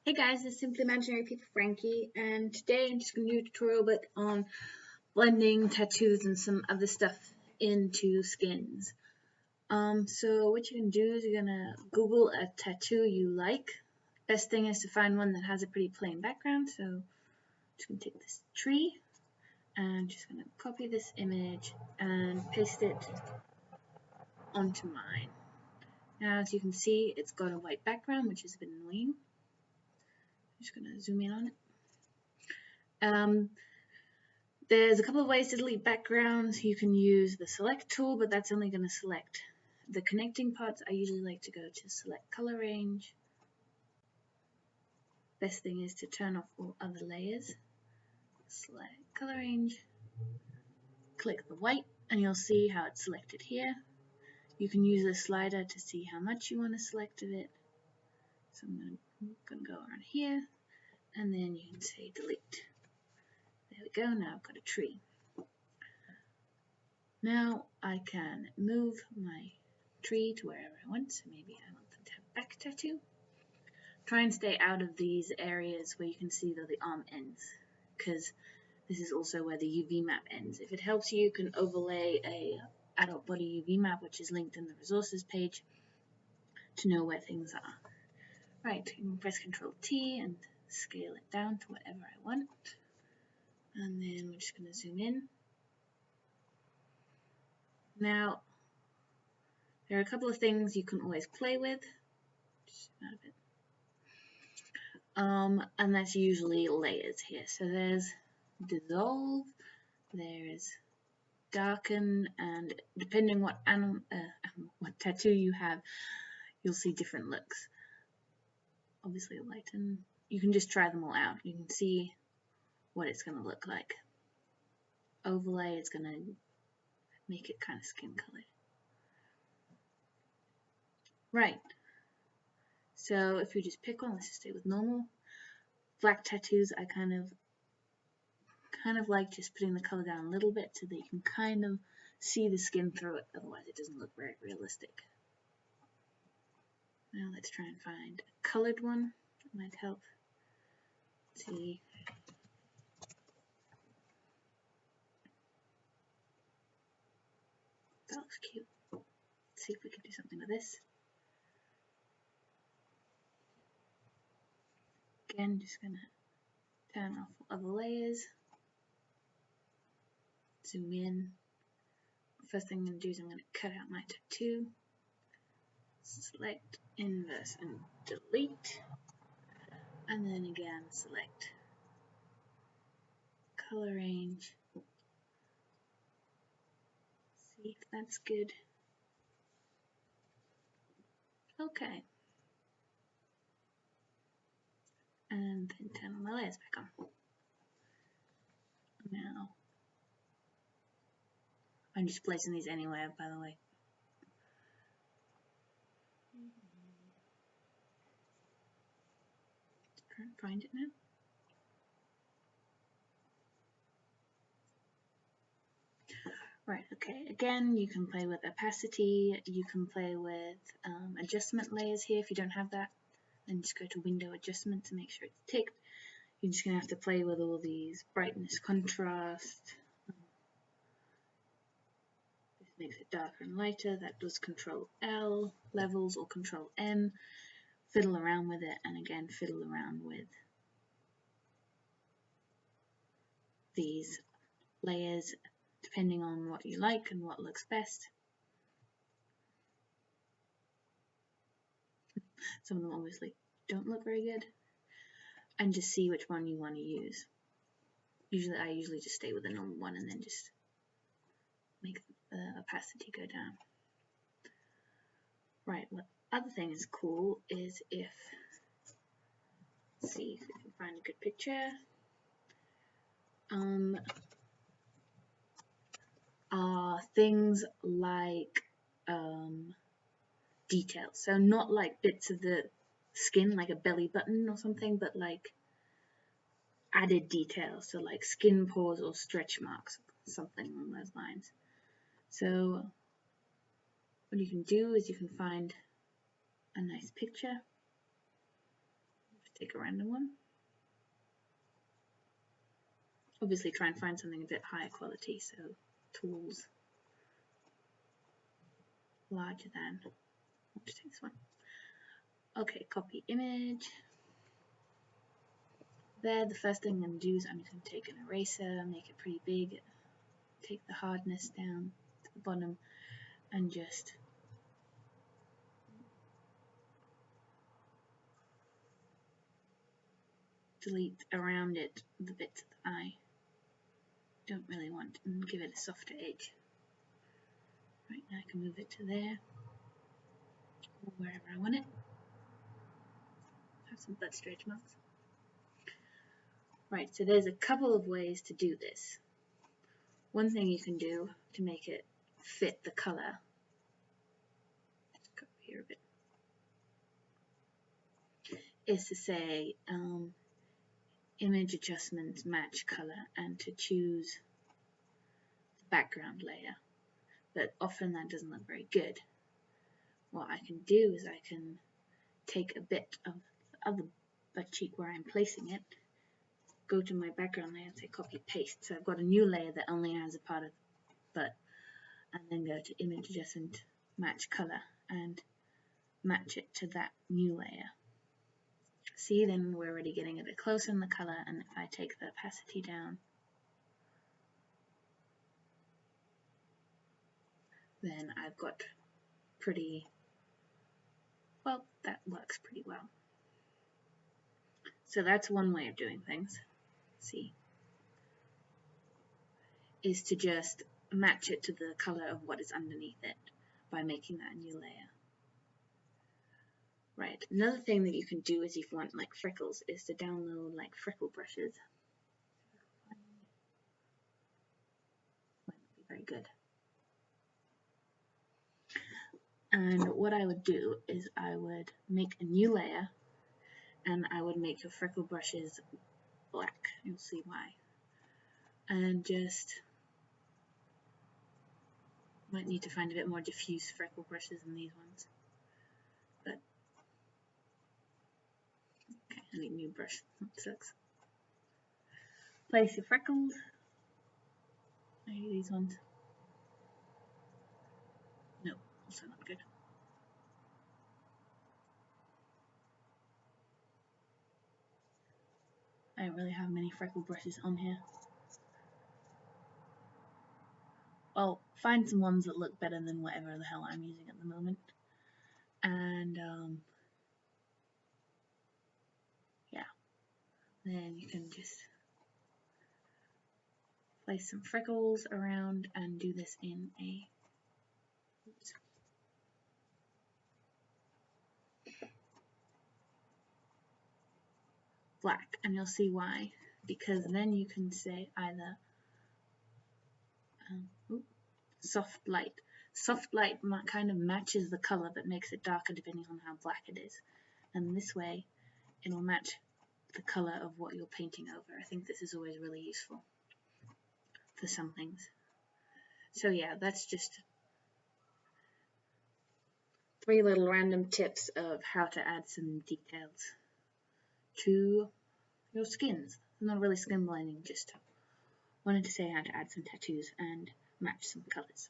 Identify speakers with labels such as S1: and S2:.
S1: Hey guys, this is Simply Imaginary People Frankie, and today I'm just going to do a tutorial bit on blending tattoos and some other stuff into skins. So what you can do is you're going to Google a tattoo you like. Best thing is to find one that has a pretty plain background, so I'm just going to take this tree and just going to copy this image and paste it onto mine. Now as you can see, it's got a white background, which is a bit annoying. I'm just going to zoom in on it. There's a couple of ways to delete backgrounds. You can use the select tool, but that's only going to select the connecting parts. I usually like to go to select color range. Best thing is to turn off all other layers. Select color range, click the white, and you'll see how it's selected here. You can use a slider to see how much you want to select of it. So I'm going to go around here, and then you can say delete. There we go, now I've got a tree. Now I can move my tree to wherever I want, so maybe I want them to have a back tattoo. Try and stay out of these areas where you can see that the arm ends, because this is also where the UV map ends. If it helps you, you can overlay a adult body UV map, which is linked in the resources page, to know where things are. Right, you can press Ctrl T and scale it down to whatever I want, and then we're just going to zoom in. Now, there are a couple of things you can always play with. Just out of it. And that's usually layers here. So there's dissolve, there's darken, and depending what tattoo you have, you'll see different looks. Obviously lighten. You can just try them all out. You can see what it's going to look like. Overlay is going to make it kind of skin colored. Right. So if you just pick one, let's just stay with normal. Black tattoos, I kind of like just putting the color down a little bit so that you can kind of see the skin through it, otherwise it doesn't look very realistic. Now let's try and find a colored one that might help. Let's see. That looks cute. Let's see if we can do something with this. Again, just gonna turn off other layers. Zoom in. First thing I'm going to do is I'm going to cut out my tattoo. Select, inverse, and delete. And then again, select color range. See if that's good. Okay. And then turn all my layers back on. Now, I'm just placing these anywhere, by the way. Try and find it now. Right, okay, again, you can play with opacity, you can play with adjustment layers here if you don't have that. Then just go to window adjustment to make sure it's ticked. You're just going to have to play with all these brightness, contrast. This makes it darker and lighter. That does Control L, levels, or Control M. Fiddle around with it, and again, fiddle around with these layers depending on what you like and what looks best. Some of them obviously don't look very good. And just see which one you want to use. I usually just stay with the normal one and then just make the opacity go down. Right, what other thing is cool is if, let's see if we can find a good picture. Things like details. So not like bits of the skin, like a belly button or something, but like added details. So like skin pores or stretch marks, something along those lines. So what you can do is you can find a nice picture. Take a random one. Obviously try and find something a bit higher quality, so tools, larger than, I'll just take this one. Okay, copy image. There, the first thing I'm going to do is I'm just going to take an eraser, make it pretty big, take the hardness down to the bottom, and just delete around it the bits that I don't really want and give it a softer edge. Right, now I can move it to there, or wherever I want it. Have some butt stretch marks. Right, so there's a couple of ways to do this. One thing you can do to make it fit the color, just go here a bit, is to say image adjustments match color and to choose the background layer, but often that doesn't look very good. What I can do is I can take a bit of the other butt cheek where I'm placing it, go to my background layer and say copy paste, so I've got a new layer that only has a part of the butt, and then go to image adjustment match color and match it to that new layer. See, then we're already getting a bit closer in the color, and if I take the opacity down, then I've got pretty, well, that works pretty well. So that's one way of doing things, see, is to just match it to the color of what is underneath it by making that a new layer. Right, another thing that you can do is if you want like freckles is to download like freckle brushes. Might not be very good. And what I would do is I would make a new layer and I would make your freckle brushes black. You'll see why. And just might need to find a bit more diffuse freckle brushes than these ones. But okay, I need a new brush. That sucks. Place your freckles. Maybe these ones. No, also not good. I don't really have many freckle brushes on here. Well, find some ones that look better than whatever the hell I'm using at the moment. And yeah, then you can just place some freckles around and do this in a black, and you'll see why, because then you can say either soft light. Soft light kind of matches the color but makes it darker depending on how black it is, and this way it will match the color of what you're painting over. I think this is always really useful for some things. So yeah, that's just 3 little random tips of how to add some details to your skins. Not really skin blending, just wanted to say how to add some tattoos and match some colors.